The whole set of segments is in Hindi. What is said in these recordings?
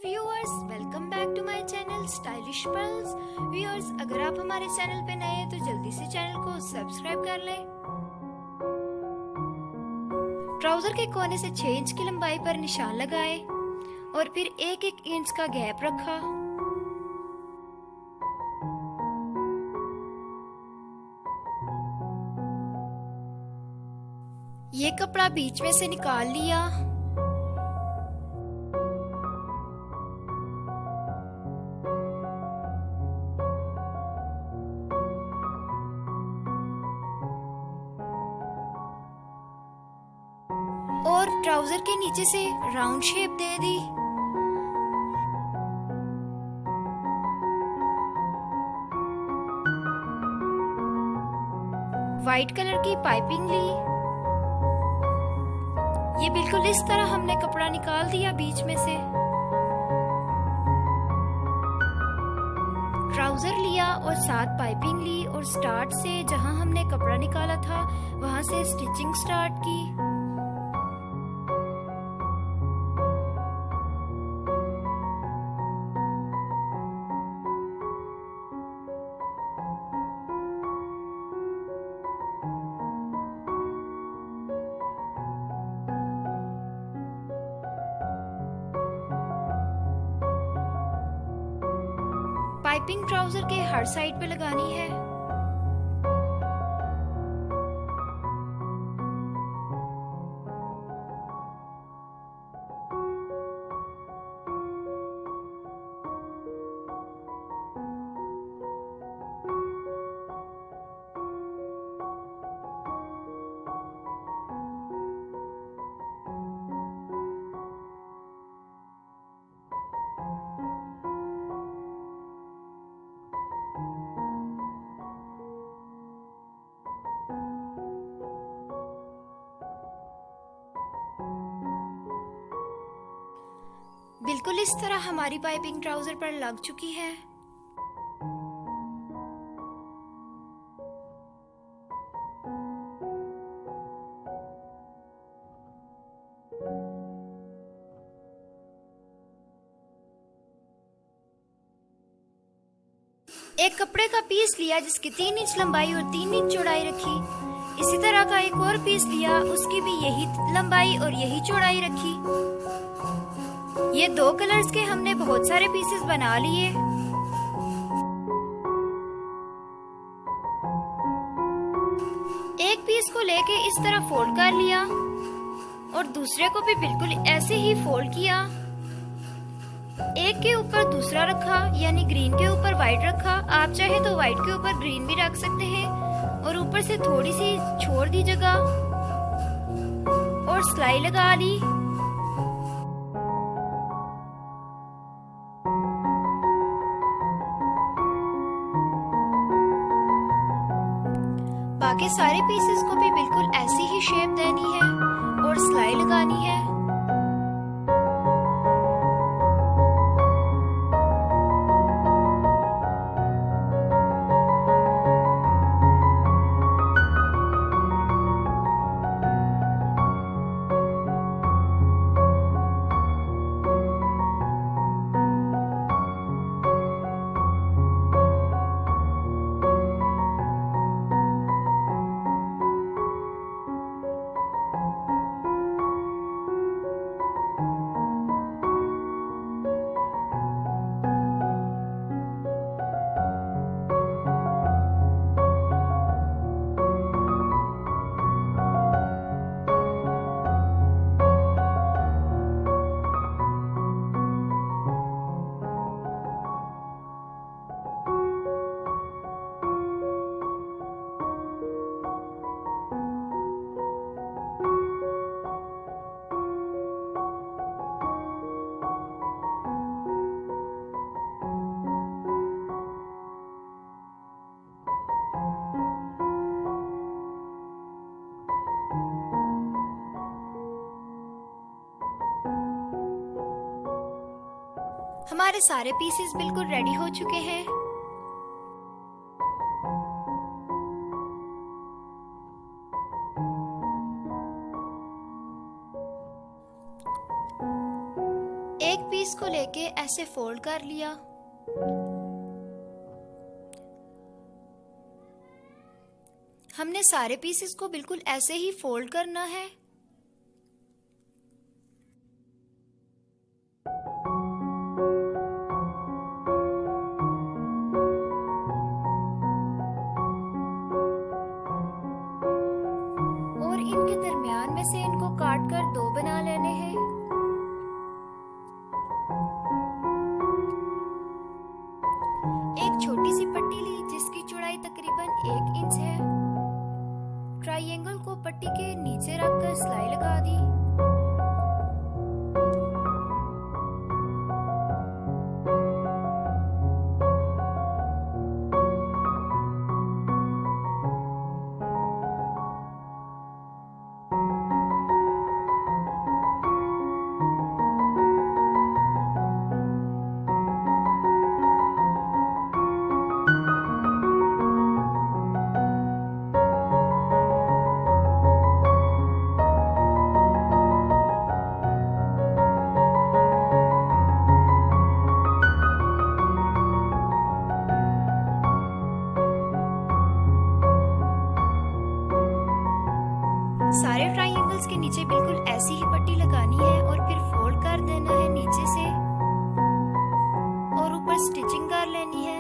Viewers, welcome back to my channel stylish pearls. Viewers, अगर आप हमारे चैनल पे नए हैं तो जल्दी से चैनल को सब्सक्राइब कर लें। ट्राउजर के कोने से 6 इंच की लंबाई पर निशान लगाए और फिर 1-1 इंच का गैप रखा। ये कपड़ा बीच में से निकाल लिया। और ट्राउजर के नीचे से राउंड शेप दे दी। व्हाइट कलर की पाइपिंग ली। ये बिल्कुल इस तरह हमने कपड़ा निकाल दिया बीच में से। ट्राउजर लिया और साथ पाइपिंग ली और स्टार्ट से जहां हमने कपड़ा निकाला था वहां से स्टिचिंग स्टार्ट की। पाइपिंग ट्राउजर के हर साइड पे लगानी है। बिल्कुल इस तरह हमारी पाइपिंग ट्राउजर पर लग चुकी है। एक कपड़े का पीस लिया जिसकी 3 इंच लंबाई और 3 इंच चौड़ाई रखी। इसी तरह का एक और पीस लिया, उसकी भी यही लंबाई और यही चौड़ाई रखी। ये 2 कलर्स के हमने बहुत सारे पीसेस बना लिए। एक पीस को लेके इस तरह फोल्ड कर लिया और दूसरे को भी बिल्कुल ऐसे ही फोल्ड किया। एक के ऊपर दूसरा रखा, यानी ग्रीन के ऊपर व्हाइट रखा। आप चाहे तो व्हाइट के ऊपर ग्रीन भी रख सकते हैं और ऊपर से थोड़ी सी छोड़ दी जगह और सिलाई लगा ली। बाकी सारे पीसेस को भी बिल्कुल ऐसी ही शेप देनी है और सिलाई लगानी है। हमारे सारे पीसेस बिल्कुल रेडी हो चुके हैं। एक पीस को लेके करके ऐसे फोल्ड कर लिया। हमने सारे पीसेस को बिल्कुल ऐसे ही फोल्ड करना है। और इनके दरमियान में से इनको काट कर दो बना लेने हैं। एक छोटी सी पट्टी ली जिसकी चौड़ाई तकरीबन 1 इंच है। ट्रायंगल को पट्टी के नीचे रखकर सिलाई लगा दी। सारे ट्रायंगल्स के नीचे बिल्कुल ऐसी ही पट्टी लगानी है और फिर फोल्ड कर देना है नीचे से और ऊपर स्टिचिंग कर लेनी है।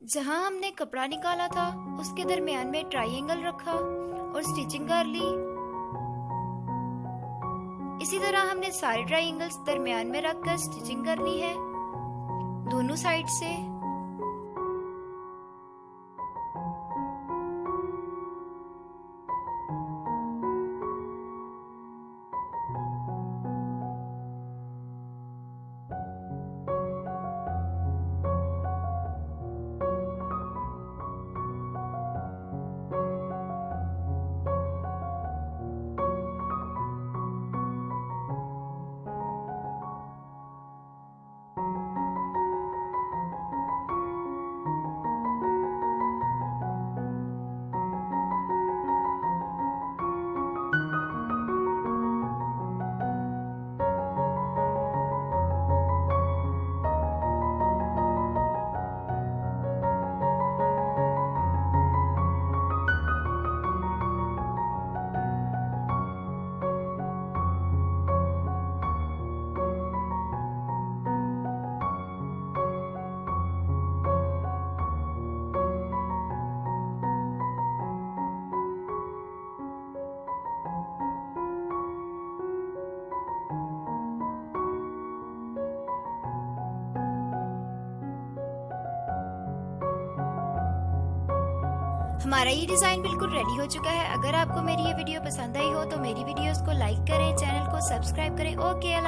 जहां हमने कपड़ा निकाला था उसके दरमियान में ट्रायंगल रखा और स्टिचिंग कर ली। इसी तरह हमने सारे ट्रायंगल्स दरमियान में रखकर स्टिचिंग करनी है दोनों साइड से। हमारा ये डिजाइन बिल्कुल रेडी हो चुका है। अगर आपको मेरी ये वीडियो पसंद आई हो तो मेरी वीडियोस को लाइक करें, चैनल को सब्सक्राइब करें। ओके।